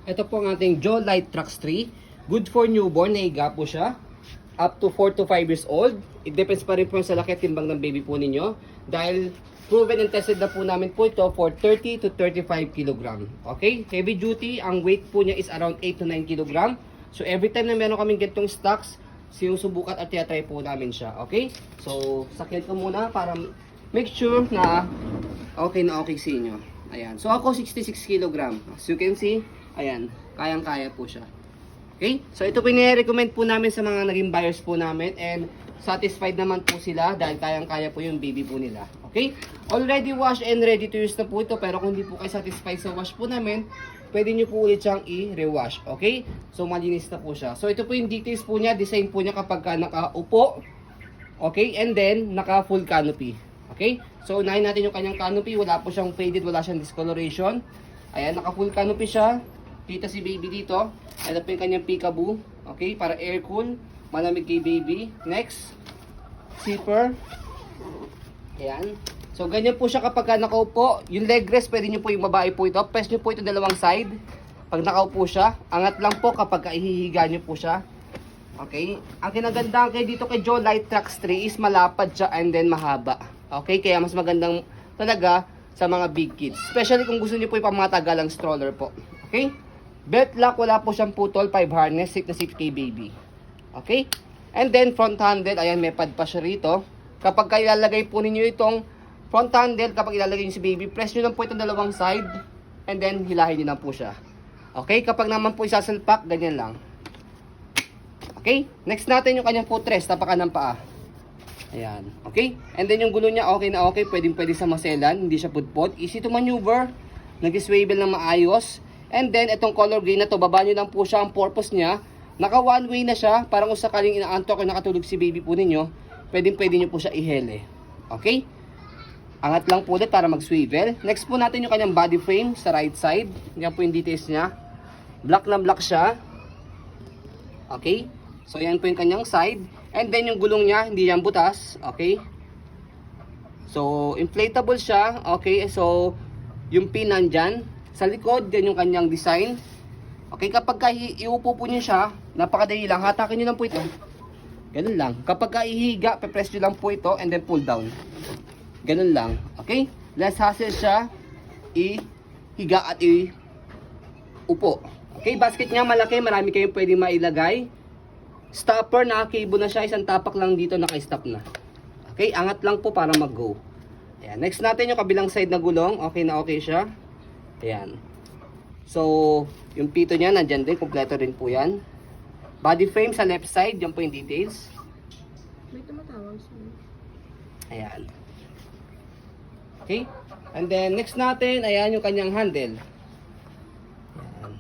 Ito po ang ating Joe Light Trax 3. Good for newborn, nahiga po siya. Up to 4 to 5 years old. It depends pa rin po sa laki at timbang ng baby po ninyo. Dahil proven and tested na po namin po ito for 30 to 35 kg. Okay? Heavy duty, ang weight po niya is around 8 to 9 kg. So every time na meron kaming ganitong stocks, sinusubukan at tiyatry po namin siya. Okay? So sakyan ko muna para make sure na okay sa inyo. Ayan. So ako 66 kg. As you can see, ayan, kayang-kaya po siya. Okay? So ito po i-recommend po namin sa mga naging buyers po namin and satisfied naman po sila dahil kayang-kaya po yung baby po nila. Okay? Already washed and ready to use na po ito, pero kung hindi po kayo satisfied sa wash po namin, pwede nyo po ulit siyang i-rewash. Okay? So malinis na po siya. So ito po yung details po niya, design po niya kapag ka nakaupo. Okay? And then naka full canopy. Okay? So unahin natin yung kanyang canopy, wala po siyang faded, wala siyang discoloration. Ayan, naka full canopy siya. Kita si baby dito. Ito po yung kanyang peekaboo. Okay, para air cool. Malamig kay baby. Next, zipper. Ayan. So, ganyan po siya kapag nakaupo. Yung leg rest, pwede nyo po yung babae po ito. Press nyo po ito dalawang side. Pag nakaupo siya. Angat lang po kapag ihihiga nyo po siya. Okay. Ang kinagandaan kay dito kay Joe Light Trax 3 is malapad siya and then mahaba. Okay, kaya mas magandang talaga sa mga big kids. Especially kung gusto nyo po yung pangmatagalang stroller po. Okay. Belt lock, wala po siyang putol, 5 harness, safe na safe kay baby. Okay? And then front handle, ayan, may pad pa siya rito. Kapag ilalagay po ninyo itong front handle, kapag ilalagay niyo si baby, press nyo lang po itong dalawang side, and then hilahin nyo lang po siya. Okay? Kapag naman po isasalpak, ganyan lang. Okay? Next natin yung kanyang footrest, tapakan ng paa. Ayan. Okay? And then yung gulo niya, okay na okay, pwede sa maselan, hindi siya pudpod. Easy to maneuver, nag-swivel na maayos. And then, itong color green na to, baba nyo lang po siya. Ang purpose niya, naka one way na siya. Parang kung sakaling inaantok o nakatulog si baby po ninyo, pwede nyo po siya ihele. Okay? Angat lang po ulit para mag-swivel. Next po natin yung kanyang body frame sa right side. Yan po yung details niya. Black na black siya. Okay? So, yan po yung kanyang side. And then, yung gulong niya, hindi yan butas. Okay? So, inflatable siya. Okay? So, yung pin nandyan. Sa likod, yan yung kanyang design. Okay, kapag iupo po niyo siya, napakadali lang. Hatakin niyo lang po ito. Ganun lang. Kapag ihiga, pe-press niyo lang po ito and then pull down. Ganun lang. Okay? Less hassle siya. Ihiga at iupo. Okay, basket niya malaki. Marami kayong pwedeng mailagay. Stopper, naka-cable na siya. Isang tapak lang dito, naka-stop na. Okay, angat lang po para mag-go. Ayan. Next natin yung kabilang side na gulong. Okay na okay siya. Ayan. So, yung pito niya, nandyan din. Kompleto rin po yan. Body frame sa left side. Yan po yung details. May tumatawag siya. Ayan. Okay. And then, next natin, ayan yung kanyang handle. Ayan.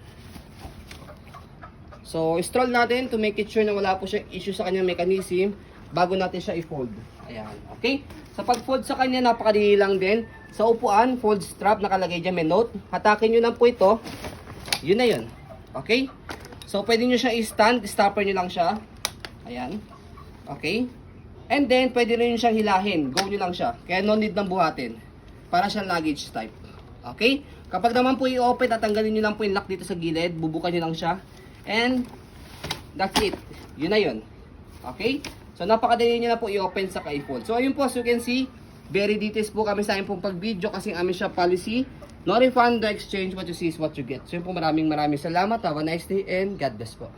So, stroll natin to make it sure na wala po siyang issue sa kanyang mechanism bago natin siya i-fold. Ayan. Okay. Sa pag-fold sa kanya, napakadali lang din. Sa upuan, fold strap, nakalagay dyan, may note. Hatakin nyo lang po ito. Yun na yun. Okay? So, pwede nyo siya i-stand. Stopper nyo lang siya. Ayan. Okay? And then, pwede rin nyo siyang hilahin. Go nyo lang siya. Kaya no need ng buhatin. Para siyang luggage type. Okay? Kapag naman po i-open, tatanggalin nyo lang po yung lock dito sa gilid. Bubukan nyo lang siya. And, that's it. Yun na yun. Okay? So, napakadali nyo na po i-open sa i-fold. So, ayun po, as you can see, very details po kami sa amin pong pag-video kasi amin siya policy. No refund, no exchange. What you see is what you get. So, yun po, maraming salamat. Have a nice day and God bless po.